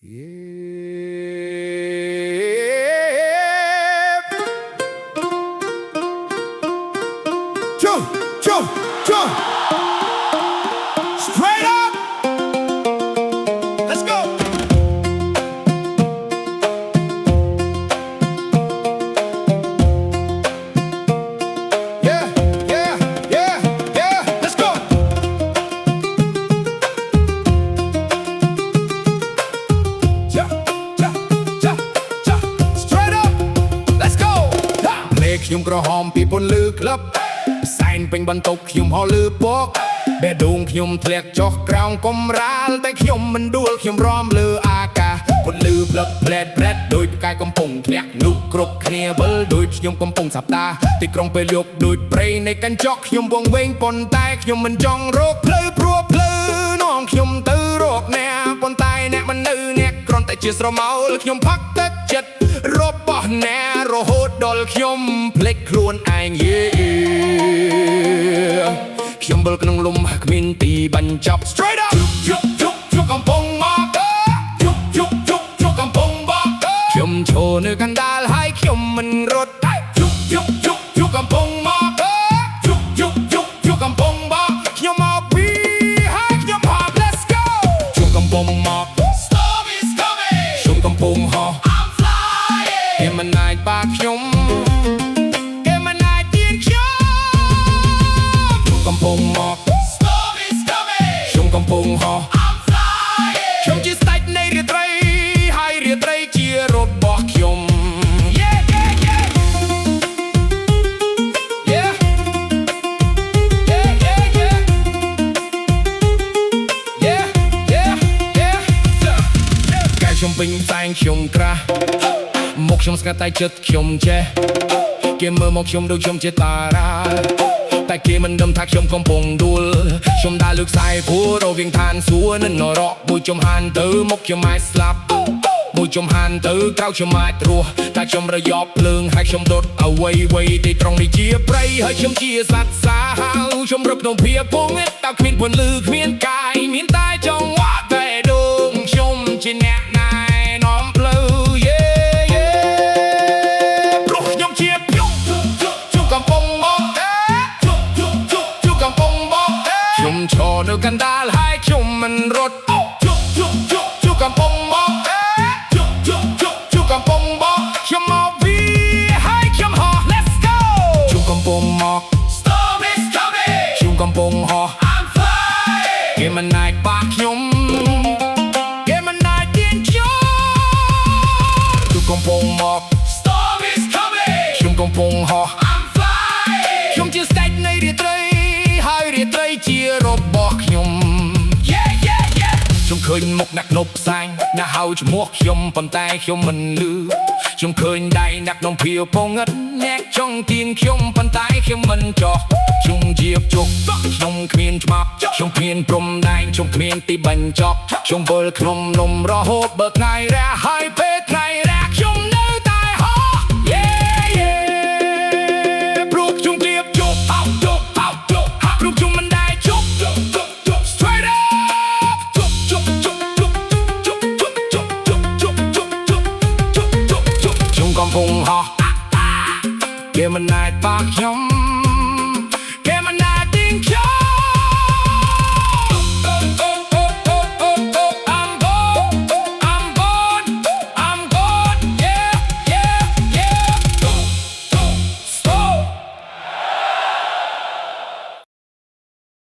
Jump, jump, jump. Straight up. Let's go. Yeah, yeah, yeah, yeah. Let's go. Jump, jump, jump, jump. Straight up. Let's go. ភ្លេខ្ញុំក្រហមពីពន្លឺក្លឹបសែនពេញបន្ទុកខ្ញុំហៅលឺពកបេះដូងខ្ញុំធ្លាក់ចុះក្រោមកំរាលតែខ្ញុំមិនដួលខ្ញុំរំលើអាកាសពន្លឺផ្លឹកផ្លែតប្រែតដូចផ្កាយកំពុងធ្លាក់នោះគ្រប់គ្នាវិលដូចខ្ញុំកំពុងសាប់តាទីក្រុងពេលយកដូចព្រៃនៃកញ្ចក់ខ្ញុំវងវែងប៉ុន្តែខ្ញុំមិនចង់រកភ្លឺព្រោះភ្លឺនាំខ្ញុំទៅរកអ្នកប៉ុន្តែអ្នកមិននៅអ្នកគ្រាន់តែជាស្រមោលខ្ញុំផឹកទឹកចិត្តរបស់អ្នករហូតដល់ខ្ញុំភ្លេចខ្លួនឯងខ្ញុំវិលក្នុងលំគ្មានទីបញ្ចប់ Straight up ជុកកំពុងមកជុកកំពុងបកខ្ញុំឈរនៅកណ្ដាលហើយខ្ញុំមិនរត់ជុកកំពុងមកជុកកំពុងបកខ្ញុំមកពីហើយខ្ញុំហត់ Let's go ជុកកំពុងមក Storm is coming ជុកកំពុងហោះ I'm flying គេមិនអាចបាក់ខ្ញុំកំពុងមក Storm is coming ខ្ញុំកំពុងហោះ I'm flying ខ្ញុំជាស្ដេចនៃរាត្រីហើយរាត្រីជារបស់ខ្ញុំ Yeah yeah yeah Yeah Yeah yeah yeah Yeah yeah yeah កែខ្ញុំពេញតែងខ្ញុំក្រាស់មុខខ្ញុំស្ងាត់តែចិត្តខ្ញុំចេះគេមើលមកខ្ញុំដូចខ្ញុំជាតារាតែគេមិនដឹងថាខ្ញុំកំពុងដួលខ្ញុំដើរលើខ្សែព្រោះរវាងឋានសួគ៌និងនរកមួយចំហានទៅមុខខ្ញុំអាចស្លាប់មួយចំហានទៅក្រៅខ្ញុំអាចរស់តែខ្ញុំរយប់ភ្លើងហើយខ្ញុំដុតអ្វីទីត្រង់នេះជាព្រៃហើយខ្ញុំជាសត្វសាហាវខ្ញុំរឹបក្នុងភាពពងតែគ្មានពន្លឺគ្មានកាយមានតែចង្វាក់តែដួងខ្ញុំជាអ្នកណែនាំផ្លូវកំពុងមកខ្ញុំឈរនៅកណ្ដាលហើយខ្ញុំមិនរត់ជុកកំពុងមកជុកកំពុងមកខ្ញុំមកពីហើយខ្ញុំហោះ Let's go ជុកកំពុងមក Storm is coming ជុកកំពុងហោះ I'm flying គេមិនអាចបាក់ខ្ញុំគេមិនអាចទាញខ្ញុំជុកកំពុងមក Storm is coming ខ្ញុំកំពុងហោះខ្ញុំជាស្ដេចនៃរាត្រីហើយរាត្រីជារបស់ខ្ញុំ Yeah yeah yeah ខ្ញុំឃើញមុខអ្នកនប់ផ្សាញ់អ្នកហៅឈ្មោះខ្ញុំប៉ុន្តែខ្ញុំមិនលឺខ្ញុំឃើញដៃអ្នកនំភៀវពងឹតអ្នកចង់ទាញខ្ញុំប៉ុន្តែខ្ញុំមិនចោះខ្ញុំជាជុកខ្ញុំគ្មានច្បាប់ខ្ញុំគ្មានព្រំដែនខ្ញុំគ្មានទីបញ្ចប់ខ្ញុំវិលក្នុងនំរហូតបើថ្ងៃរះហើយពេលថ្ងៃរះខ្ញុំនៅតែហោះ Yeah yeah ព្រោះខ្ញុំគ្រាបជុកព្រោះខ្ញុំមិនដែលជុក Straight up ខ្ញុំកំពុងហោះគេមិនអាចបាក់ខ្ញុំ